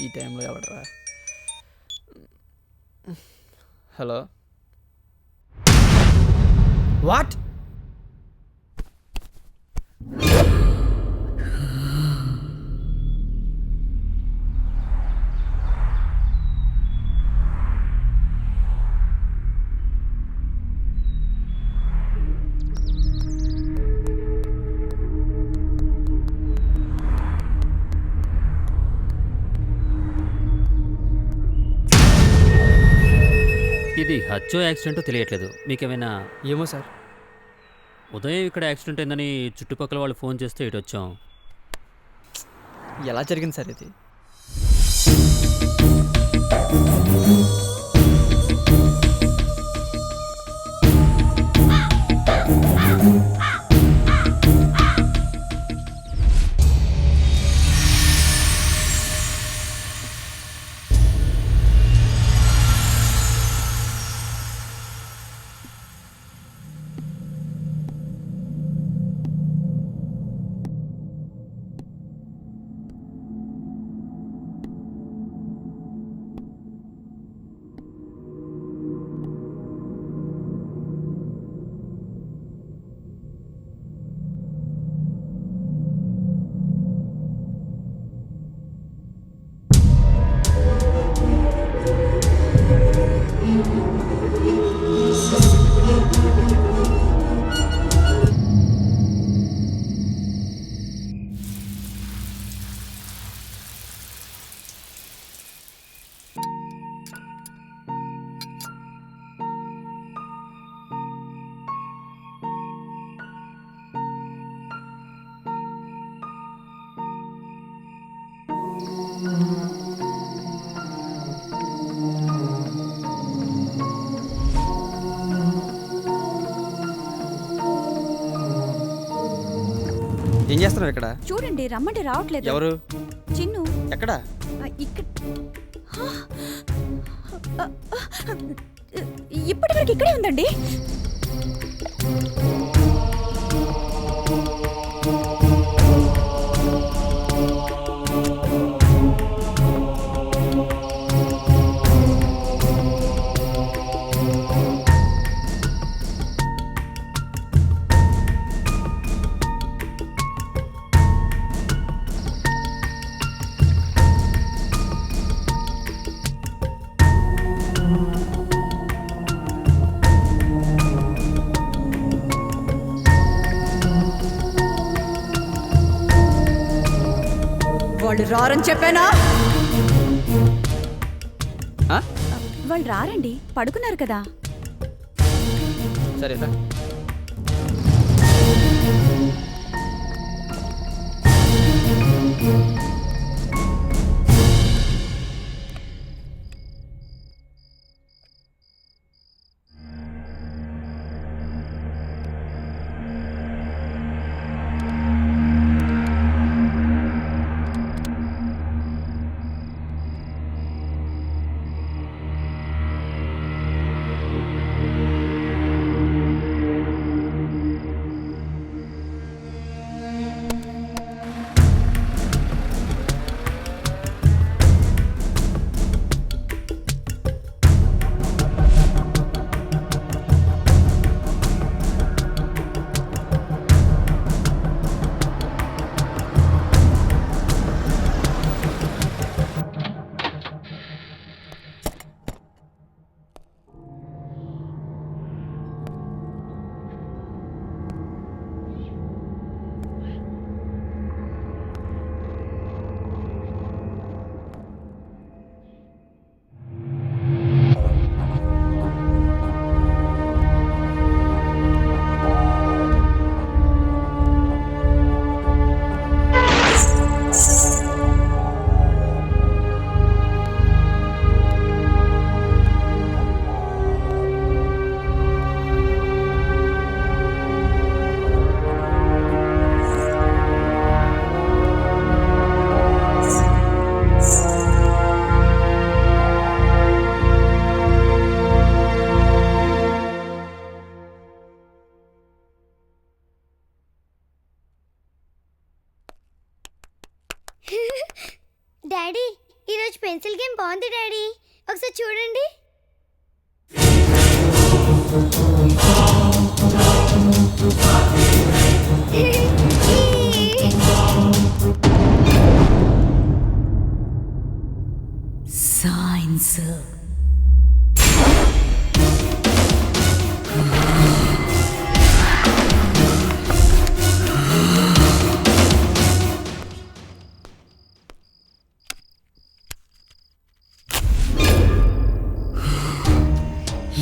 ఈ టైంలో ఎవడరా? Hello, what? ఇది హత్యో యాక్సిడెంటో తెలియట్లేదు. మీకేమైనా? ఏమో సార్. ఉదయం ఇక్కడ యాక్సిడెంట్ అయిందని చుట్టుపక్కల వాళ్ళు ఫోన్ చేస్తే ఇటు వచ్చాం. ఎలా జరిగింది సార్ ఇది? ఏం చేస్తున్నారు ఇక్కడ? చూడండి, రమ్మంటే రావట్లేదు. ఎవరు? చిన్ను. ఎక్కడ? ఇక్కడ. ఇప్పటి వరకు ఇక్కడే ఉందండి. వాళ్ళు రారని చెప్పానా? వాళ్ళు రారండి, పడుకున్నారు కదా. సరేనా? డాడీ ఈరోజు పెన్సిల్ గేమ్ బాగుంది డాడీ, ఒకసారి చూడండి. సైన్స్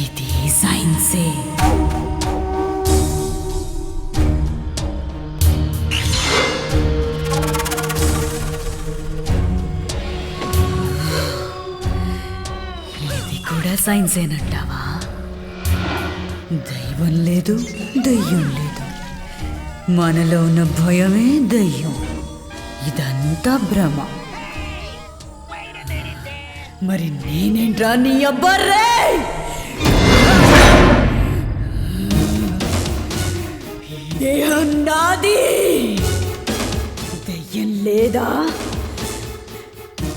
ఇది సైన్సే. ఇది కూడా సైన్సేనంటావా? దైవం లేదు, దయ్యం లేదు, మనలో ఉన్న భయమే దయ్యం. ఇదంతా భ్రమ. మరి నేనేంట్రా నీ అబ్బర్రే? దేహం నాది, దయ్యం లేదా?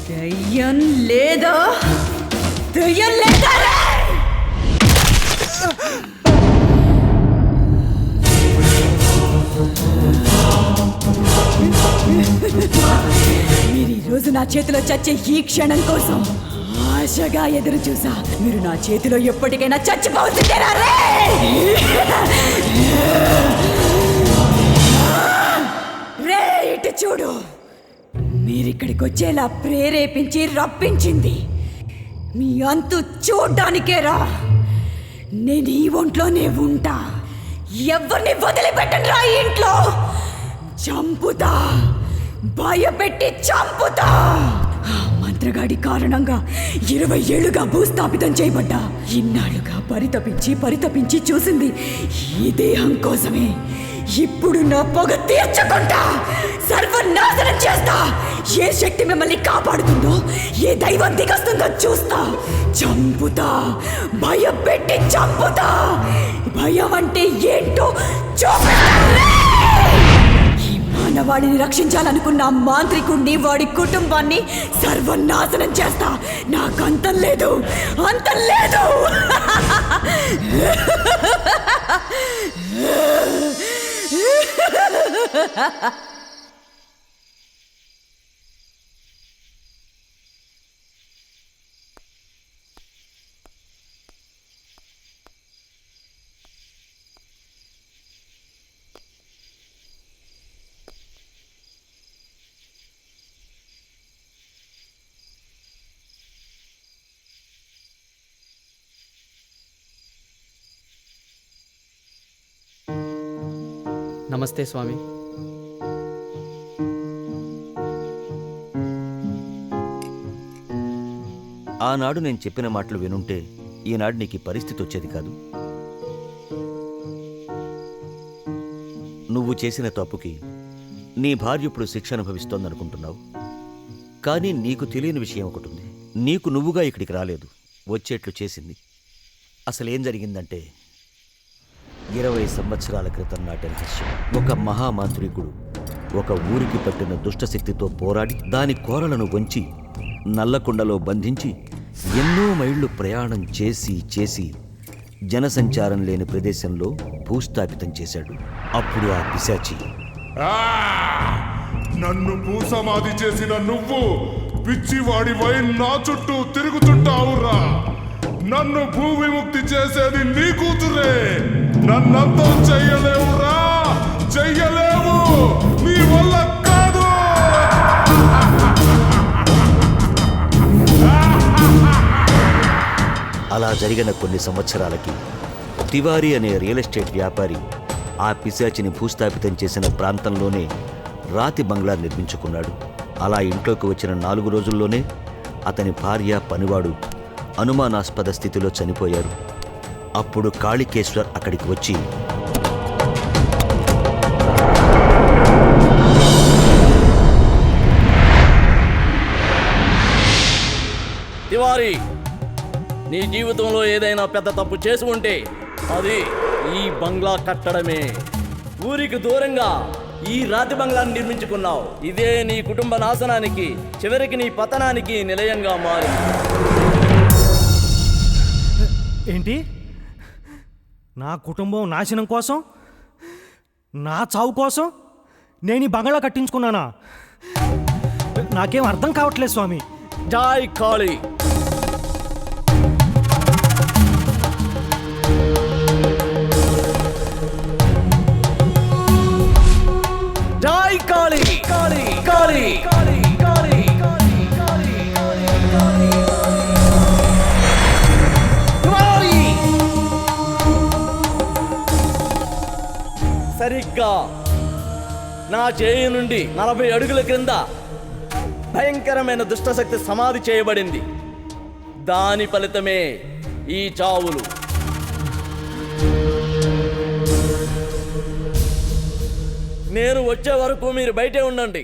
దయ్యం లేదా? దయ్యం లేదా రే? మీరు ఈరోజు నా చేతిలో చచ్చే ఈ క్షణం కోసం ఆశగా ఎదురు చూసా. మీరు నా చేతిలో ఎప్పటికైనా చచ్చిపోతుంటారా రే? రే ఇటు చూడు, మీరిక్కడికి వచ్చేలా ప్రేరేపించి రప్పించింది మీ అంతు చూడ్డానికేరా. నేను ఈ ఒంట్లోనే ఉంటా, ఎవరిని వదిలిపెట్టను రా ఇంట్లో. చంపుతా, భయపెట్టి చంపుతా. ఆ మంత్రగాడి కారణంగా 20 ఏళ్లుగా భూస్థాపితం చేయబడ్డా. ఇన్నాళ్ళుగా పరితపించి చూసింది ఈ దేహం కోసమే. ఇప్పుడు నా పొగ తీర్చకుండా సర్వనాశనం చేస్తా. ఏ శక్తి మిమ్మల్ని కాపాడుతుందో, ఏ దైవం దిగొస్తుందో చూస్తా. చంపుతా, భయపెట్టి చంపుతా. భయం అంటే ఏంటో చూపిస్తా. ఈ మానవాడిని రక్షించాలనుకున్న మాంత్రికుణ్ణి, వాడి కుటుంబాన్ని సర్వనాశనం చేస్తా. నాకు అంతం లేదు, అంతం లేదు. నమస్తే స్వామి. ఆనాడు నేను చెప్పిన మాటలు వినుంటే ఈనాడు నీకు ఈ పరిస్థితి వచ్చేది కాదు. నువ్వు చేసిన తప్పుకి నీ భార్య ఇప్పుడు శిక్ష అనుభవిస్తోందనుకుంటున్నావు. కానీ నీకు తెలియని విషయం ఒకటి ఉంది. నీకు నువ్వుగా ఇక్కడికి రాలేదు, వచ్చేట్లు చేసింది. అసలేం జరిగిందంటే 20 సంవత్సరాల క్రితం నాటి రహస్యం. ఒక మహామాంత్రికుడు ఒక ఊరికి పట్టిన దుష్టశక్తితో పోరాడి దాని కోరలను వంచి నల్లకుండలో బంధించి ఎన్నో మైళ్ళు ప్రయాణం చేసి జనసంచారం లేని ప్రదేశంలో భూస్థాపితం చేశాడు. అప్పుడు ఆ పిశాచి, నన్ను భూసమాధి చేసిన నువ్వు పిచ్చివాడివై నా చుట్టూ తిరుగుతుంటావురా. నన్ను భూ విముక్తి చేసేది నీ కూతురే. నన్నంతం చెయ్యలేవురా, చెయ్యలేవు, నీ వల్ల కాదు. అలా జరిగిన కొన్ని సంవత్సరాలకి తివారీ అనే రియల్ ఎస్టేట్ వ్యాపారి ఆ పిశాచిని భూస్థాపితం చేసిన ప్రాంతంలోనే రాతి బంగ్లా నిర్మించుకున్నాడు. అలా ఇంట్లోకి వచ్చిన 4 రోజుల్లోనే అతని భార్య, పనివాడు అనుమానాస్పద స్థితిలో చనిపోయారు. అప్పుడు కాళికేశ్వర్ అక్కడికి వచ్చి, తివారీ, నీ జీవితంలో ఏదైనా పెద్ద తప్పు చేసి ఉంటే అది ఈ బంగ్లా కట్టడమే. ఊరికి దూరంగా ఈ రాతి బంగ్లాన్ని నిర్మించుకున్నావు. ఇదే నీ కుటుంబ నాశనానికి, చివరికి నీ పతనానికి నిలయంగా మారింది. ఏంటి? నా కుటుంబం నాశనం కోసం, నా చావు కోసం నేను ఈ బంగళా కట్టించుకున్నానా? నాకేం అర్థం కావట్లేదు స్వామి. జై కాళీ. జై కాళీ కాళీ కాళీ కాళీ కాళీ కాళీ కాళీ కాళీ కాళీ. సరిగ్గా నా చేయి నుండి 40 అడుగుల క్రింద భయంకరమైన దుష్టశక్తి సమాధి చేయబడింది. దాని ఫలితమే ఈ చావులు. నేను వచ్చే వరకు మీరు బయటే ఉండండి.